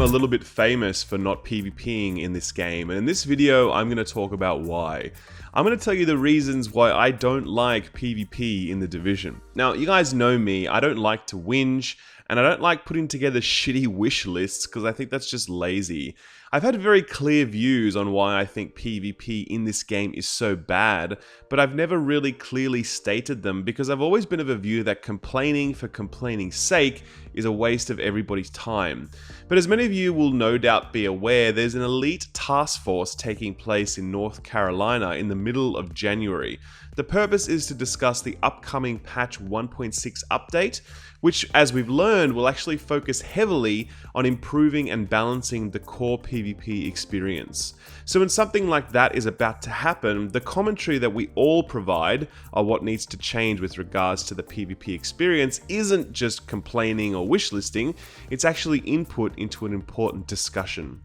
a little bit famous for not PvPing in this game, and in this video I'm going to talk about why. I'm going to tell you the reasons why I don't like PvP in The Division. Now, you guys know me, I don't like to whinge, and I don't like putting together shitty wish lists because I think that's just lazy. I've had very clear views on why I think PvP in this game is so bad, but I've never really clearly stated them because I've always been of a view that complaining for complaining's sake is a waste of everybody's time. But as many of you will no doubt be aware, there's an elite task force taking place in North Carolina in the middle of January. The purpose is to discuss the upcoming patch 1.6 update, which, as we've learned, will actually focus heavily on improving and balancing the core PvP experience. So when something like that is about to happen, the commentary that we all provide on what needs to change with regards to the PvP experience isn't just complaining or wishlisting, it's actually input into an important discussion.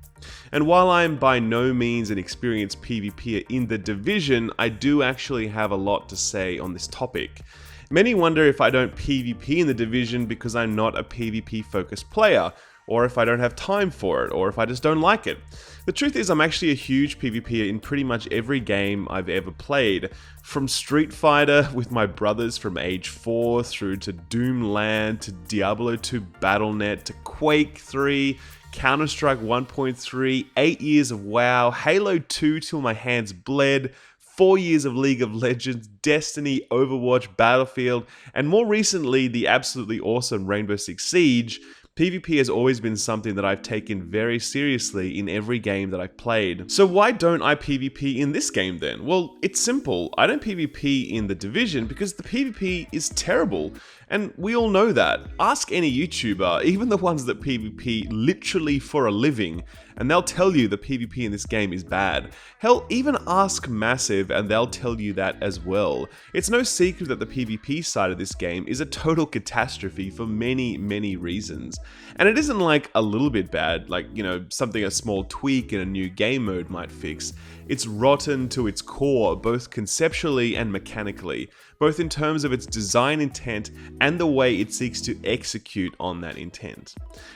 And while I am by no means an experienced PvPer in The Division, I do actually have a lot to say on this topic. Many wonder if I don't PvP in The Division because I'm not a PvP focused player, or if I don't have time for it, or if I just don't like it. The truth is I'm actually a huge PvPer in pretty much every game I've ever played. From Street Fighter with my brothers from age 4 through to Doomland, to Diablo 2 Battle.net, to Quake 3, Counter-Strike 1.3, 8 years of WoW, Halo 2 till my hands bled, 4 years of League of Legends, Destiny, Overwatch, Battlefield, and more recently the absolutely awesome Rainbow Six Siege. PvP has always been something that I've taken very seriously in every game that I've played. So why don't I PvP in this game then? Well, it's simple. I don't PvP in The Division because the PvP is terrible. And we all know that. Ask any YouTuber, even the ones that PvP literally for a living, and they'll tell you the PvP in this game is bad. Hell, even ask Massive and they'll tell you that as well. It's no secret that the PvP side of this game is a total catastrophe for many, many reasons. And it isn't like a little bit bad, like, you know, something a small tweak in a new game mode might fix. It's rotten to its core, both conceptually and mechanically, both in terms of its design intent and the way it seeks to execute on that intent.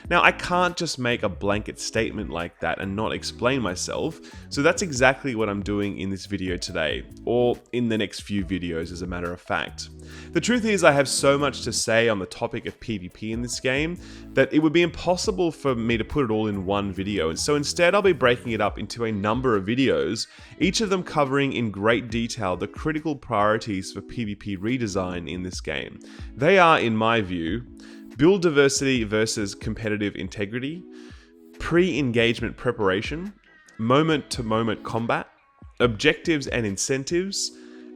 Now, I can't just make a blanket statement like that and not explain myself, so that's exactly what I'm doing in this video today, or in the next few videos as a matter of fact. The truth is I have so much to say on the topic of PvP in this game that it would be impossible for me to put it all in one video, and so instead I'll be breaking it up into a number of videos, each of them covering in great detail the critical priorities for PvP redesign in this game. They are, in my view, build diversity versus competitive integrity, pre-engagement preparation, moment-to-moment combat, objectives and incentives,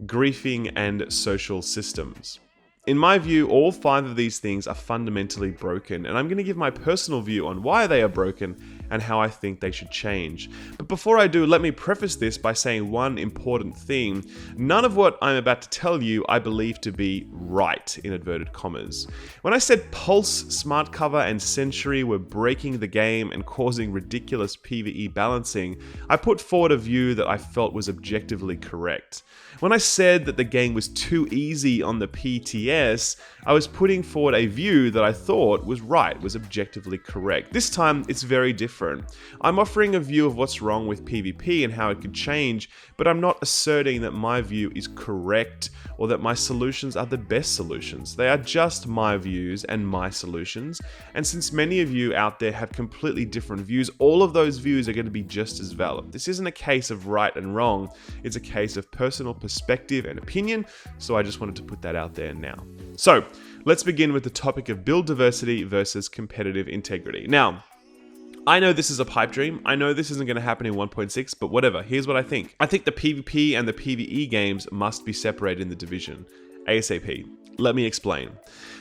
griefing and social systems. In my view, all 5 of these things are fundamentally broken, and I'm going to give my personal view on why they are broken and how I think they should change. But before I do, let me preface this by saying one important thing. None of what I'm about to tell you I believe to be right, in inverted commas. When I said Pulse, Smart Cover, and Century were breaking the game and causing ridiculous PvE balancing, I put forward a view that I felt was objectively correct. When I said that the game was too easy on the PTS, I was putting forward a view that I thought was right, was objectively correct. This time, it's very different. I'm offering a view of what's wrong with PvP and how it could change, but I'm not asserting that my view is correct or that my solutions are the best solutions. They are just my views and my solutions, and since many of you out there have completely different views, all of those views are going to be just as valid. This isn't a case of right and wrong, it's a case of personal perspective and opinion, so I just wanted to put that out there now. So, let's begin with the topic of build diversity versus competitive integrity. Now, I know this is a pipe dream, I know this isn't going to happen in 1.6, but whatever, here's what I think. I think the PvP and the PvE games must be separated in The Division, ASAP. Let me explain.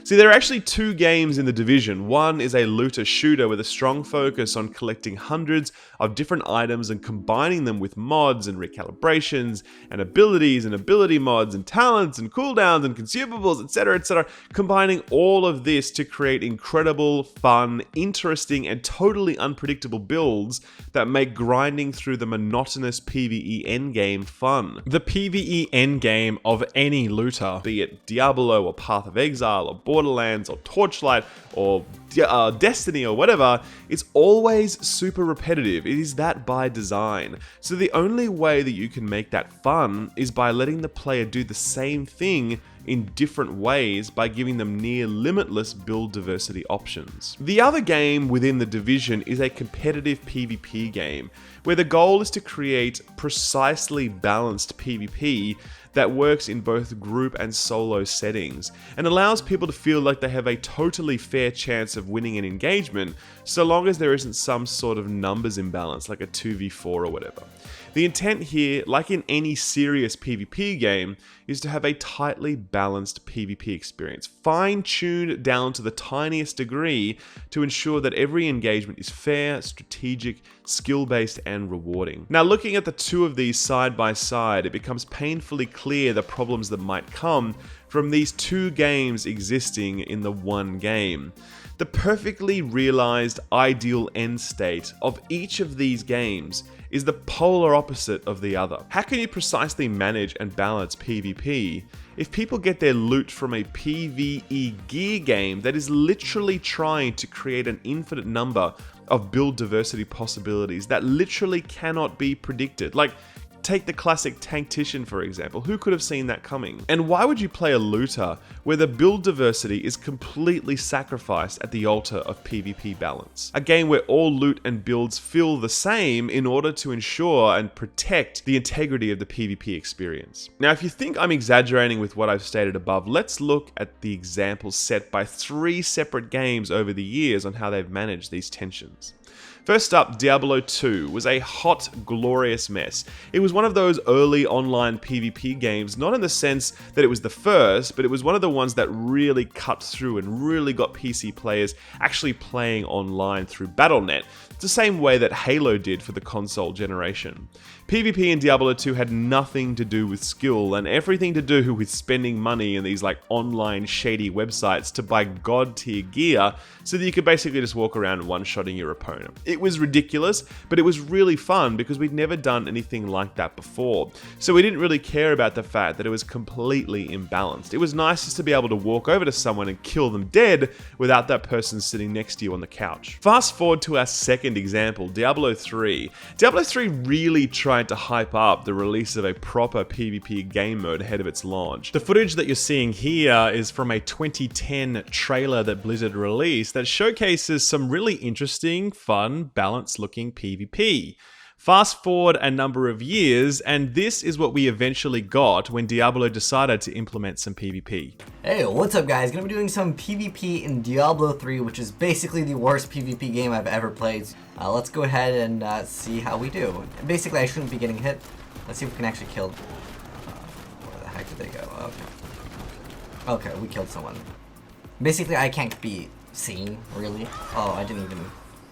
See, there are actually 2 games in The Division. One is a looter shooter with a strong focus on collecting hundreds of different items and combining them with mods and recalibrations and abilities and ability mods and talents and cooldowns and consumables, etc., combining all of this to create incredible, fun, interesting, and totally unpredictable builds that make grinding through the monotonous PvE endgame fun. The PvE endgame of any looter, be it Diablo or Path of Exile or Borderlands or Torchlight or Destiny or whatever, it's always super repetitive. It is that by design. So the only way that you can make that fun is by letting the player do the same thing in different ways by giving them near limitless build diversity options. The other game within the division is a competitive PvP game, where the goal is to create precisely balanced PvP that works in both group and solo settings, and allows people to feel like they have a totally fair chance of winning an engagement, so long as there isn't some sort of numbers imbalance like a 2v4 or whatever. The intent here, like in any serious PvP game, is to have a tightly balanced PvP experience, fine-tuned down to the tiniest degree to ensure that every engagement is fair, strategic, skill-based, and rewarding. Now, looking at the two of these side by side, it becomes painfully clear the problems that might come from these two games existing in the one game. The perfectly realized ideal end state of each of these games is the polar opposite of the other. How can you precisely manage and balance PvP if people get their loot from a PvE gear game that is literally trying to create an infinite number of build diversity possibilities that literally cannot be predicted? Like, take the classic Tanktician, for example. Who could have seen that coming? And why would you play a looter where the build diversity is completely sacrificed at the altar of PvP balance? A game where all loot and builds feel the same in order to ensure and protect the integrity of the PvP experience. Now, if you think I'm exaggerating with what I've stated above, let's look at the examples set by 3 separate games over the years on how they've managed these tensions. First up, Diablo 2 was a hot, glorious mess. It was one of those early online PvP games, not in the sense that it was the first, but it was one of the ones that really cut through and really got PC players actually playing online through Battle.net, the same way that Halo did for the console generation. PvP in Diablo 2 had nothing to do with skill and everything to do with spending money in these like online shady websites to buy god tier gear so that you could basically just walk around one-shotting your opponent. It was ridiculous, but it was really fun because we'd never done anything like that before. So we didn't really care about the fact that it was completely imbalanced. It was nice just to be able to walk over to someone and kill them dead without that person sitting next to you on the couch. Fast forward to our second example, Diablo 3. Diablo 3 really tried to hype up the release of a proper PvP game mode ahead of its launch. The footage that you're seeing here is from a 2010 trailer that Blizzard released that showcases some really interesting, fun, balanced looking PvP. Fast forward a number of years, and this is what we eventually got when Diablo decided to implement some PvP. Hey, what's up guys? Gonna be doing some PvP in Diablo 3, which is basically the worst PvP game I've ever played. Let's go ahead and see how we do. Basically, I shouldn't be getting hit. Let's see if we can actually kill. Where the heck did they go? Okay. Okay, we killed someone. Basically, I can't be seen, really. Oh, I didn't even...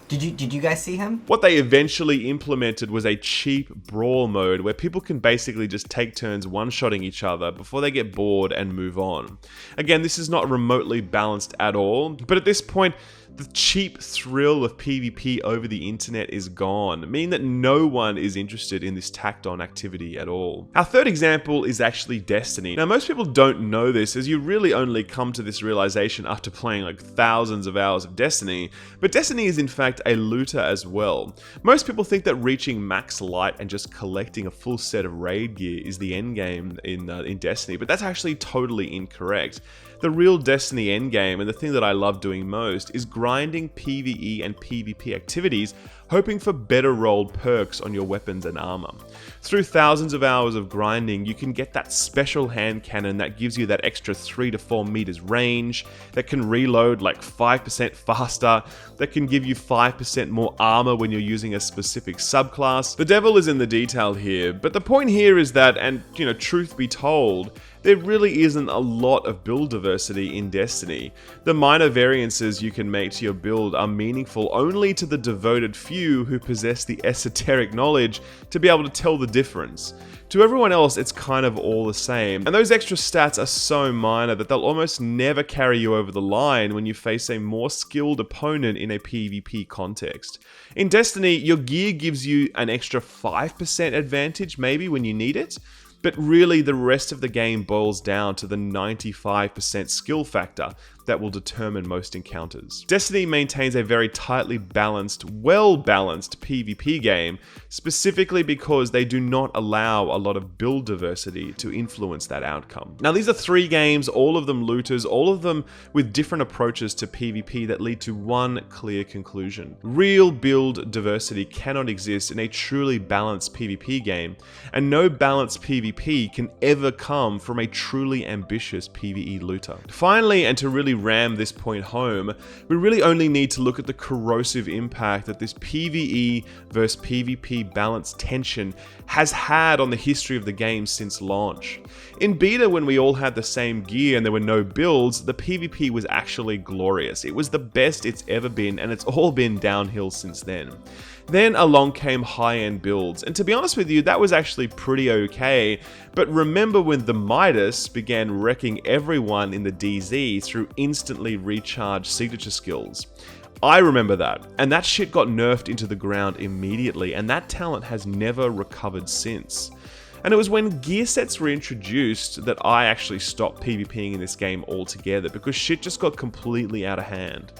Did you guys see him? What they eventually implemented was a cheap brawl mode where people can basically just take turns one-shotting each other before they get bored and move on. Again, this is not remotely balanced at all, but at this point, the cheap thrill of PvP over the internet is gone, meaning that no one is interested in this tacked-on activity at all. Our third example is actually Destiny. Now, most people don't know this, as you really only come to this realization after playing like thousands of hours of Destiny, but Destiny is in fact a looter as well. Most people think that reaching max light and just collecting a full set of raid gear is the end game in Destiny, but that's actually totally incorrect. The real Destiny endgame, and the thing that I love doing most, is grinding PvE and PvP activities, hoping for better rolled perks on your weapons and armor. Through thousands of hours of grinding, you can get that special hand cannon that gives you that extra 3 to 4 meters range, that can reload like 5% faster, that can give you 5% more armor when you're using a specific subclass. The devil is in the detail here, but the point here is that, and truth be told, there really isn't a lot of build diversity in Destiny. The minor variances you can make to your build are meaningful only to the devoted few who possess the esoteric knowledge to be able to tell the difference. To everyone else, it's kind of all the same, and those extra stats are so minor that they'll almost never carry you over the line when you face a more skilled opponent in a PvP context. In Destiny, your gear gives you an extra 5% advantage maybe when you need it, But really, the rest of the game boils down to the 95% skill factor that will determine most encounters. Destiny maintains a very tightly balanced, well-balanced PvP game, specifically because they do not allow a lot of build diversity to influence that outcome. Now, these are 3 games, all of them looters, all of them with different approaches to PvP that lead to one clear conclusion. Real build diversity cannot exist in a truly balanced PvP game, and no balanced PvP can ever come from a truly ambitious PvE looter. Finally, and to really ram this point home, we really only need to look at the corrosive impact that this PvE versus PvP balance tension has had on the history of the game since launch. In beta, when we all had the same gear and there were no builds, the PvP was actually glorious. It was the best it's ever been, and it's all been downhill since then. Then along came high-end builds, and to be honest with you, that was actually pretty okay, but remember when the Midas began wrecking everyone in the DZ through instantly recharged signature skills? I remember that, and that shit got nerfed into the ground immediately, and that talent has never recovered since. And it was when gear sets were introduced that I actually stopped PvPing in this game altogether, because shit just got completely out of hand.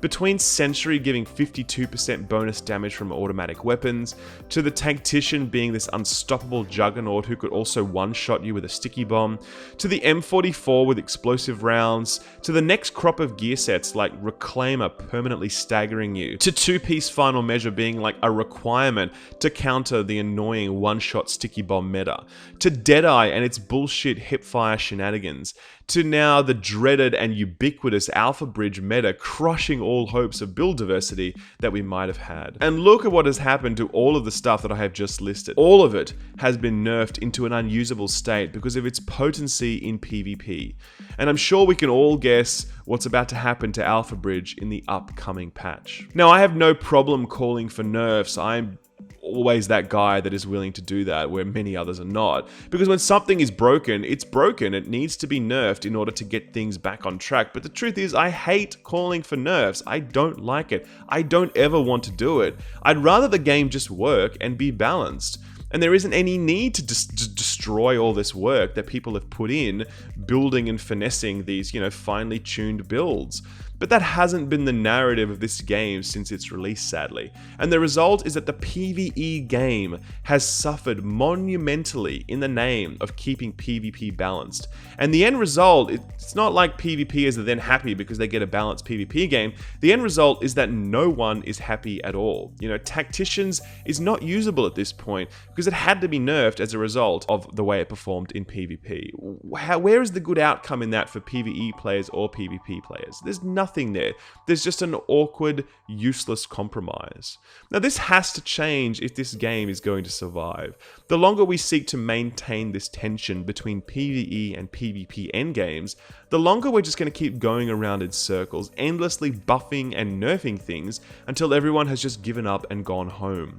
Between Sentry giving 52% bonus damage from automatic weapons, to the Tactician being this unstoppable juggernaut who could also one-shot you with a sticky bomb, to the M44 with explosive rounds, to the next crop of gear sets like Reclaimer permanently staggering you, to two-piece final measure being like a requirement to counter the annoying one-shot sticky bomb meta, to Deadeye and its bullshit hipfire shenanigans, to now the dreaded and ubiquitous Alpha Bridge meta crushing all hopes of build diversity that we might have had. And look at what has happened to all of the stuff that I have just listed. All of it has been nerfed into an unusable state because of its potency in PvP. And I'm sure we can all guess what's about to happen to Alpha Bridge in the upcoming patch. Now, I have no problem calling for nerfs. I'm always that guy that is willing to do that where many others are not, because when something is broken, it's broken. It needs to be nerfed in order to get things back on track. But the truth is, I hate calling for nerfs. I don't like it. I don't ever want to do it. I'd rather the game just work and be balanced. And there isn't any need to destroy all this work that people have put in building and finessing these, finely tuned builds. But that hasn't been the narrative of this game since its release, sadly. And the result is that the PvE game has suffered monumentally in the name of keeping PvP balanced. And the end result, it's not like PvPers are then happy because they get a balanced PvP game. The end result is that no one is happy at all. Tacticians is not usable at this point because it had to be nerfed as a result of the way it performed in PvP. Where is the good outcome in that for PvE players or PvP players? There's nothing there. There's just an awkward, useless compromise. Now, this has to change if this game is going to survive. The longer we seek to maintain this tension between PvE and PvP endgames, the longer we're just going to keep going around in circles, endlessly buffing and nerfing things until everyone has just given up and gone home.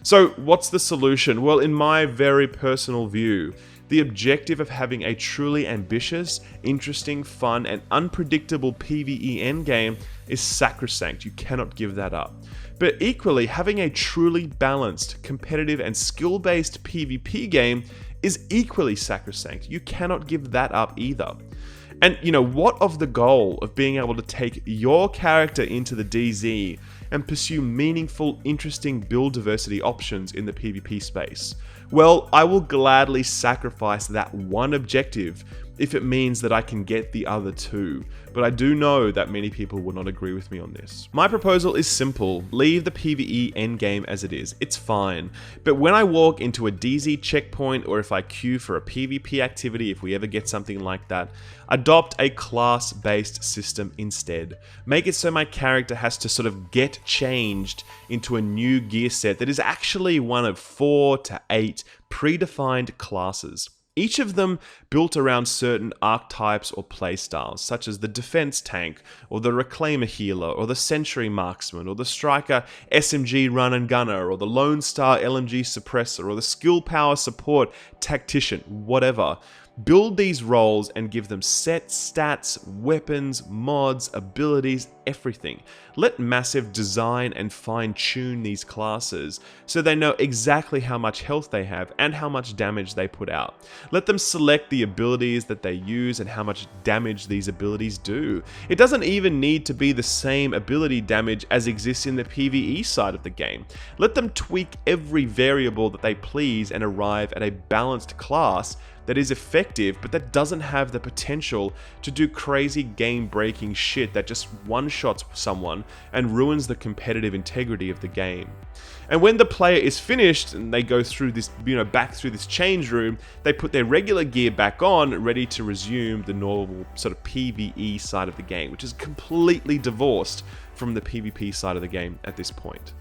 So, what's the solution? Well, in my very personal view, the objective of having a truly ambitious, interesting, fun, and unpredictable PvE endgame is sacrosanct. You cannot give that up. But equally, having a truly balanced, competitive, and skill-based PvP game is equally sacrosanct. You cannot give that up either. And what of the goal of being able to take your character into the DZ and pursue meaningful, interesting build diversity options in the PvP space? Well, I will gladly sacrifice that one objective if it means that I can get the other two, but I do know that many people will not agree with me on this. My proposal is simple: leave the PvE endgame as it is. It's fine. But when I walk into a DZ checkpoint, or if I queue for a PvP activity, if we ever get something like that, adopt a class-based system instead. Make it so my character has to sort of get changed into a new gear set that is actually one of 4 to 8 predefined classes. Each of them built around certain archetypes or playstyles, such as the defense tank, or the reclaimer healer, or the sentry marksman, or the striker SMG run and gunner, or the lone star LMG suppressor, or the skill power support tactician, whatever. Build these roles and give them set stats, weapons, mods, abilities, everything. Let Massive design and fine-tune these classes so they know exactly how much health they have and how much damage they put out. Let them select the abilities that they use and how much damage these abilities do. It doesn't even need to be the same ability damage as exists in the PvE side of the game. Let them tweak every variable that they please and arrive at a balanced class that is effective, but that doesn't have the potential to do crazy game-breaking shit that just one-shots someone and ruins the competitive integrity of the game. And when the player is finished and they go through this, back through this change room, they put their regular gear back on, ready to resume the normal sort of PvE side of the game, which is completely divorced from the PvP side of the game at this point.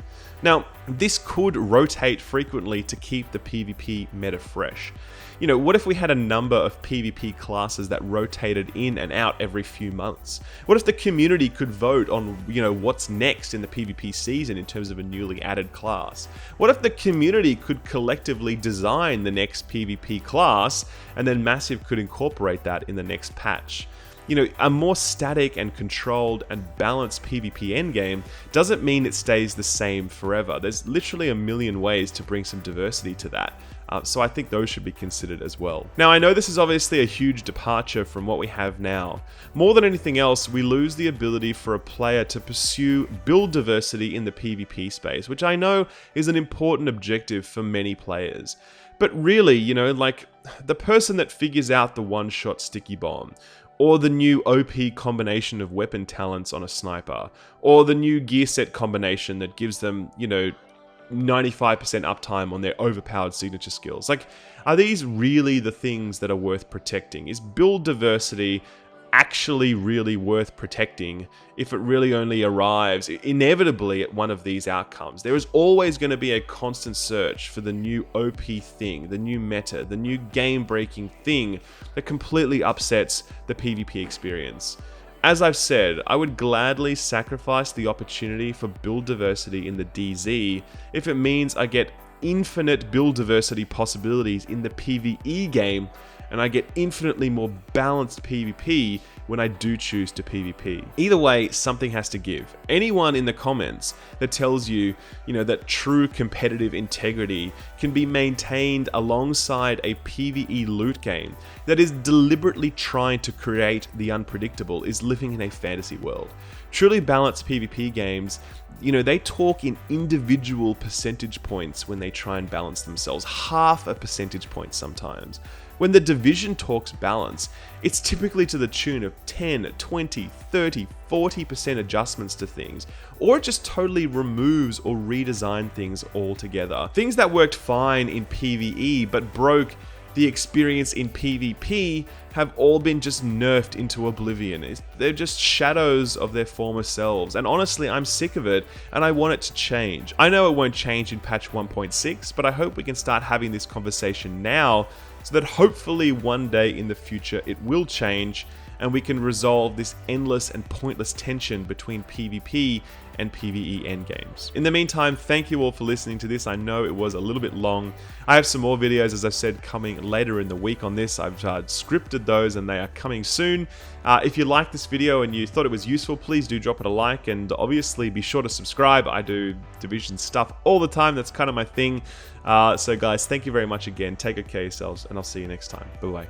Now, this could rotate frequently to keep the PvP meta fresh. What if we had a number of PvP classes that rotated in and out every few months? What if the community could vote on, what's next in the PvP season in terms of a newly added class? What if the community could collectively design the next PvP class and then Massive could incorporate that in the next patch? A more static and controlled and balanced PvP endgame doesn't mean it stays the same forever. There's literally a million ways to bring some diversity to that. So I think those should be considered as well. Now, I know this is obviously a huge departure from what we have now. More than anything else, we lose the ability for a player to pursue build diversity in the PvP space, which I know is an important objective for many players. But really, the person that figures out the one-shot sticky bomb, or the new OP combination of weapon talents on a sniper, or the new gear set combination that gives them, 95% uptime on their overpowered signature skills. Are these really the things that are worth protecting? Is build diversity actually really worth protecting if it really only arrives inevitably at one of these outcomes? There is always going to be a constant search for the new OP thing, the new meta, the new game-breaking thing that completely upsets the PvP experience. As I've said, I would gladly sacrifice the opportunity for build diversity in the DZ if it means I get infinite build diversity possibilities in the PvE game and I get infinitely more balanced PvP when I do choose to PvP. Either way, something has to give. Anyone in the comments that tells you, that true competitive integrity can be maintained alongside a PvE loot game that is deliberately trying to create the unpredictable is living in a fantasy world. Truly balanced PvP games, they talk in individual percentage points when they try and balance themselves, half a percentage point sometimes. When the Division talks balance, it's typically to the tune of 10, 20, 30, 40% adjustments to things, or it just totally removes or redesigns things altogether. Things that worked fine in PvE but broke the experience in PvP have all been just nerfed into oblivion. They're just shadows of their former selves, and honestly, I'm sick of it, and I want it to change. I know it won't change in patch 1.6, but I hope we can start having this conversation now, so that hopefully one day in the future it will change and we can resolve this endless and pointless tension between PvP and PvE endgames. In the meantime, thank you all for listening to this. I know it was a little bit long. I have some more videos, as I've said, coming later in the week on this. I've scripted those and they are coming soon. If you liked this video and you thought it was useful, please do drop it a like, and obviously be sure to subscribe. I do Division stuff all the time. That's kind of my thing. So guys, thank you very much again. Take good care of yourselves, and I'll see you next time. Bye-bye.